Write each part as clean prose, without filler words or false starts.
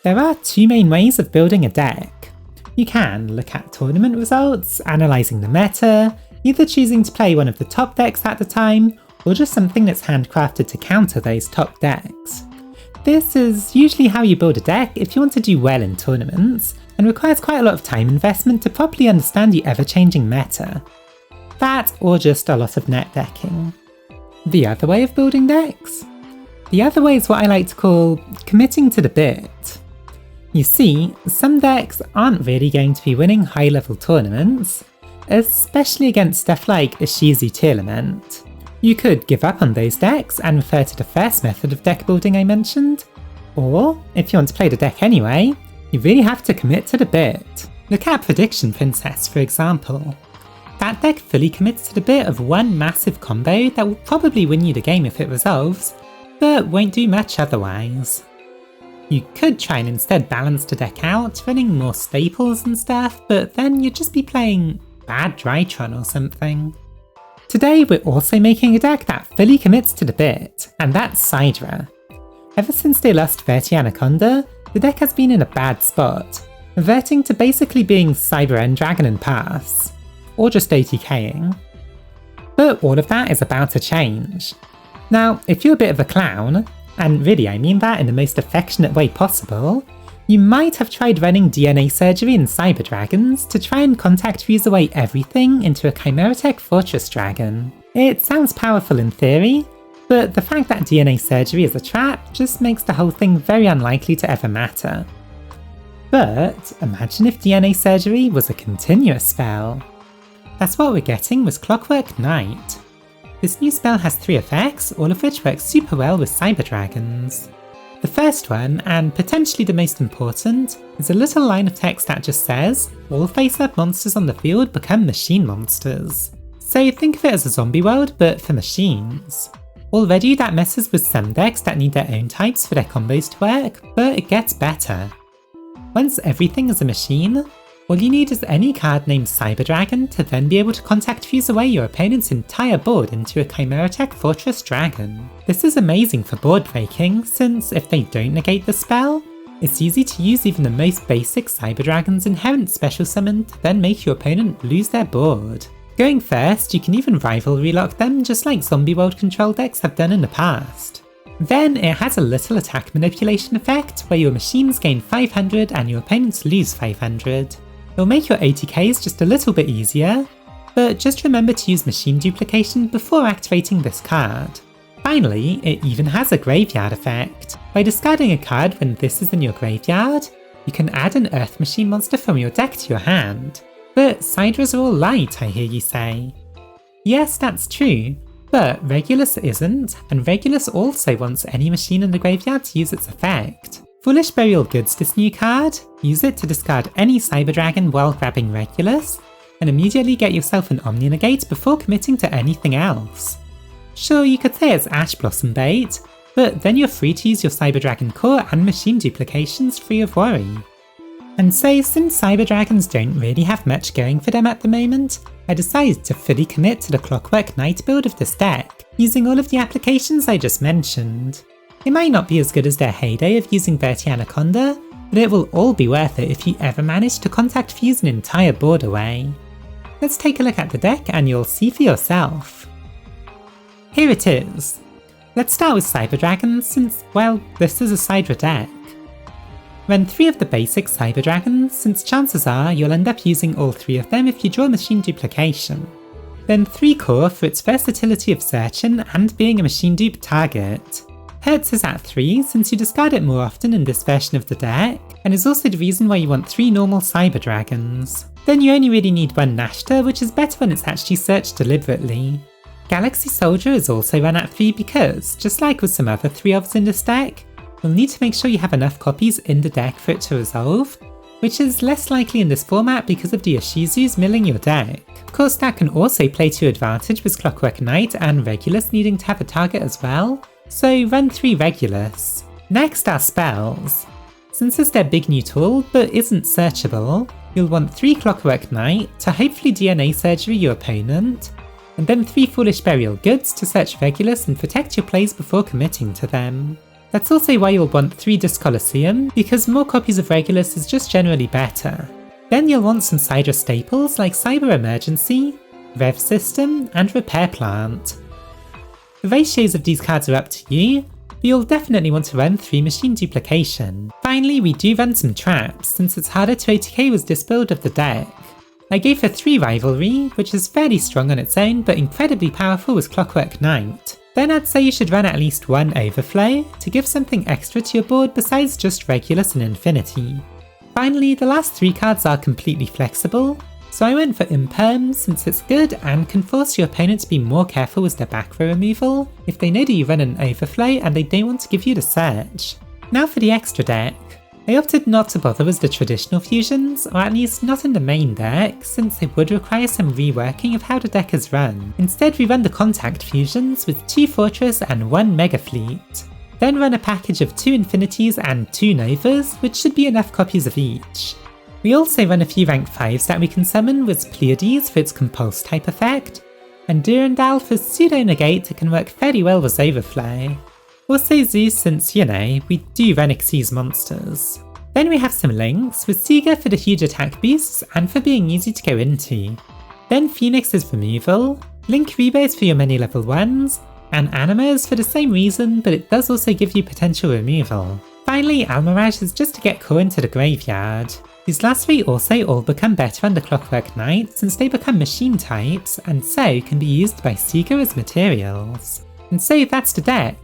There are two main ways of building a deck. You can look at tournament results, analysing the meta, either choosing to play one of the top decks at the time, or just something that's handcrafted to counter those top decks. This is usually how you build a deck if you want to do well in tournaments, and requires quite a lot of time investment to properly understand the ever-changing meta. That, or just a lot of net decking. The other way of building decks? The other way is what I like to call committing to the bit. You see, some decks aren't really going to be winning high-level tournaments, especially against stuff like Ishizu Tearlament. You could give up on those decks and refer to the first method of deck building I mentioned, or, if you want to play the deck anyway, you really have to commit to the bit. Look at Prediction Princess, for example. That deck fully commits to the bit of one massive combo that will probably win you the game if it resolves, but won't do much otherwise. You could try and instead balance the deck out, running more staples and stuff, but then you'd just be playing bad Drytron or something. Today we're also making a deck that fully commits to the bit, and that's Sidra. Ever since they lost Verti Anaconda, the deck has been in a bad spot, reverting to basically being Cyber End Dragon and Pass, or just ATKing. But all of that is about to change. Now, if you're a bit of a clown, and really I mean that in the most affectionate way possible, you might have tried running DNA Surgery and Cyber Dragons to try and contact fuse away everything into a Chimeratech Fortress Dragon. It sounds powerful in theory, but the fact that DNA Surgery is a trap just makes the whole thing very unlikely to ever matter. But imagine if DNA Surgery was a continuous spell. That's what we're getting with Clockwork Night. This new spell has 3 effects, all of which work super well with Cyber Dragons. The first one, and potentially the most important, is a little line of text that just says, all face-up monsters on the field become machine monsters. So think of it as a zombie world, but for machines. Already that messes with some decks that need their own types for their combos to work, but it gets better. Once everything is a machine, all you need is any card named Cyber Dragon to then be able to contact fuse away your opponent's entire board into a Chimeratech Fortress Dragon. This is amazing for board breaking, since if they don't negate the spell, it's easy to use even the most basic Cyber Dragon's inherent special summon to then make your opponent lose their board. Going first, you can even rivalry lock them just like Zombie World control decks have done in the past. Then it has a little attack manipulation effect where your machines gain 500 and your opponents lose 500. It'll make your ATKs just a little bit easier, but just remember to use machine duplication before activating this card. Finally, it even has a graveyard effect. By discarding a card when this is in your graveyard, you can add an Earth Machine monster from your deck to your hand. But Sidras are all light, I hear you say. Yes, that's true, but Regulus isn't, and Regulus also wants any machine in the graveyard to use its effect. Foolish Burial Goods this new card, use it to discard any Cyber Dragon while grabbing Regulus, and immediately get yourself an Omni Negate before committing to anything else. Sure, you could say it's Ash Blossom bait, but then you're free to use your Cyber Dragon core and machine duplications free of worry. And so, since Cyber Dragons don't really have much going for them at the moment, I decided to fully commit to the Clockwork Night build of this deck, using all of the applications I just mentioned. It might not be as good as their heyday of using Verti Anaconda, but it will all be worth it if you ever manage to contact fuse an entire board away. Let's take a look at the deck and you'll see for yourself. Here it is. Let's start with Cyber Dragons since, well, this is a Sidra deck. Run 3 of the basic Cyber Dragons, since chances are you'll end up using all 3 of them if you draw machine duplication. Then 3 core for its versatility of searching and being a machine dupe target. Hertz is at 3 since you discard it more often in this version of the deck, and is also the reason why you want 3 normal Cyber Dragons. Then you only really need 1 Nashta, which is better when it's actually searched deliberately. Galaxy Soldier is also run at 3 because, just like with some other 3-ofs in this deck, you'll need to make sure you have enough copies in the deck for it to resolve, which is less likely in this format because of the Ishizus milling your deck. Of course that can also play to your advantage with Clockwork Night and Regulus needing to have a target as well, so run 3 Regulus. Next are spells. Since it's their big new tool but isn't searchable, you'll want 3 Clockwork Night to hopefully DNA Surgery your opponent, and then 3 Foolish Burial Goods to search Regulus and protect your plays before committing to them. That's also why you'll want 3 Disc Colosseum, because more copies of Regulus is just generally better. Then you'll want some Sidra staples like Cyber Emergency, Rev System, and Repair Plant. The ratios of these cards are up to you, but you'll definitely want to run 3 Machine Duplication. Finally, we do run some traps, since it's harder to OTK with this build of the deck. I go for 3 Rivalry, which is fairly strong on its own but incredibly powerful with Clockwork Night. Then I'd say you should run at least 1 Overflow to give something extra to your board besides just Regulus and Infinity. Finally, the last 3 cards are completely flexible, so I went for Imperm since it's good and can force your opponent to be more careful with their back row removal if they know that you run an Overflow and they don't want to give you the search. Now for the extra deck. I opted not to bother with the traditional fusions, or at least not in the main deck, since it would require some reworking of how the deck is run. Instead we run the contact fusions with 2 Fortress and 1 Mega Fleet. Then run a package of 2 Infinities and 2 Novas, which should be enough copies of each. We also run a few rank 5s that we can summon with Pleiades for its Compulse type effect, and Durandal for pseudo negate that can work fairly well with Overflow. Also Zeus since, you know, we do run Xyz monsters. Then we have some links, with Seeger for the huge attack boosts and for being easy to go into. Then Phoenix is removal, Link Rebos for your many level 1s, and Anima is for the same reason, but it does also give you potential removal. Finally, Almirage is just to get core into the graveyard. These last 3 also all become better under Clockwork Night since they become machine types and so can be used by Seeger as materials. And so that's the deck.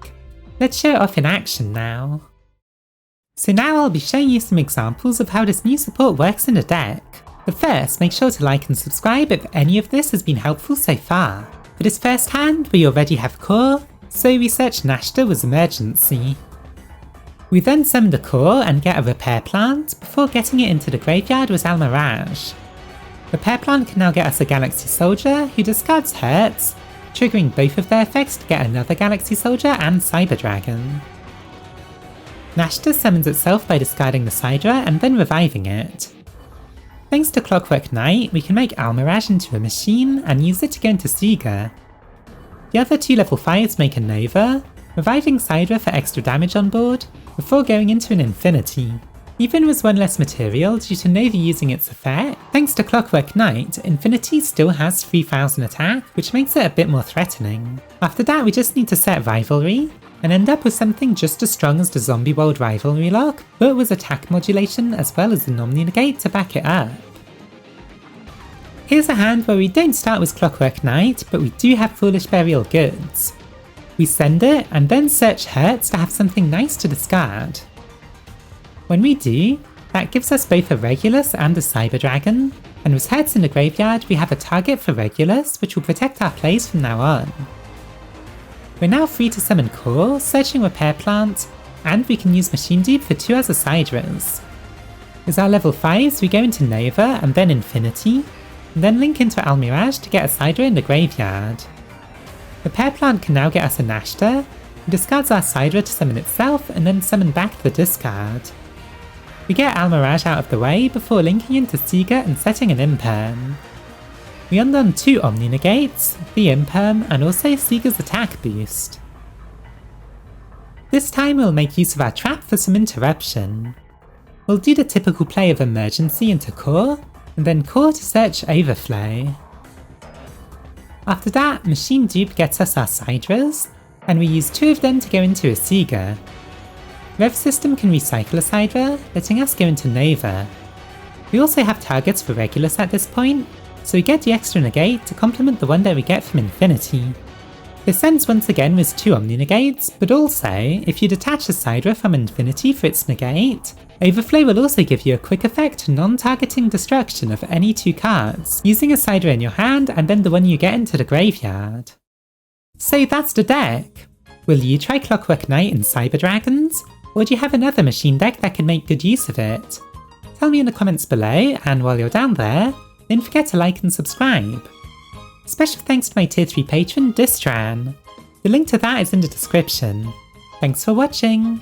Let's show it off in action now. So now I'll be showing you some examples of how this new support works in the deck. But first, make sure to like and subscribe if any of this has been helpful so far. For this first hand, we already have core, so we search Nashta with Emergency. We then summon the core and get a Repair Plant before getting it into the graveyard with Almirage. Repair Plant can now get us a Galaxy Soldier who discards Hurts, triggering both of their effects to get another Galaxy Soldier and Cyber Dragon. Nashta summons itself by discarding the Sidra and then reviving it. Thanks to Clockwork Night, we can make Almirage into a machine and use it to go into Seeger. The other 2 level 5s make a Nova, reviving Sidra for extra damage on board, before going into an Infinity. Even with 1 less material due to Nova using its effect, thanks to Clockwork Night, Infinity still has 3000 attack, which makes it a bit more threatening. After that we just need to set Rivalry, and end up with something just as strong as the Zombie World Rivalry lock, but with attack modulation as well as the Omni Negate to back it up. Here's a hand where we don't start with Clockwork Night, but we do have Foolish Burial Goods. We send it, and then search Hurts to have something nice to discard. When we do, that gives us both a Regulus and a Cyber Dragon, and with Hurts in the graveyard we have a target for Regulus which will protect our plays from now on. We're now free to summon core, searching Repair Plant, and we can use Machine Dupe for 2 other Sidras. With our level 5s we go into Nova and then Infinity, and then link into Almirage to get a Sidra in the graveyard. Repair Plant can now get us a Nashta, who discards our Sidra to summon itself and then summon back the discard. We get Almirage out of the way before linking into Seeger and setting an Imperm. We undone 2 Omni Negates, the Imperm, and also Seeger's attack boost. This time we'll make use of our trap for some interruption. We'll do the typical play of Emergency into core, and then core to search Overflow. After that, Machine Dupe gets us our Sidras, and we use 2 of them to go into a Seeger. Rev System can recycle a Sidra, letting us go into Nova. We also have targets for Regulus at this point, so we get the extra negate to complement the one that we get from Infinity. This ends once again with 2 Omni Negates, but also, if you detach a Sidra from Infinity for its negate, Overflow will also give you a quick effect non-targeting destruction of any 2 cards, using a Sidra in your hand and then the one you get into the graveyard. So that's the deck! Will you try Clockwork Night and Cyber Dragons? Or do you have another machine deck that can make good use of it? Tell me in the comments below, and while you're down there, don't forget to like and subscribe. Special thanks to my tier 3 patron Distran. The link to that is in the description. Thanks for watching!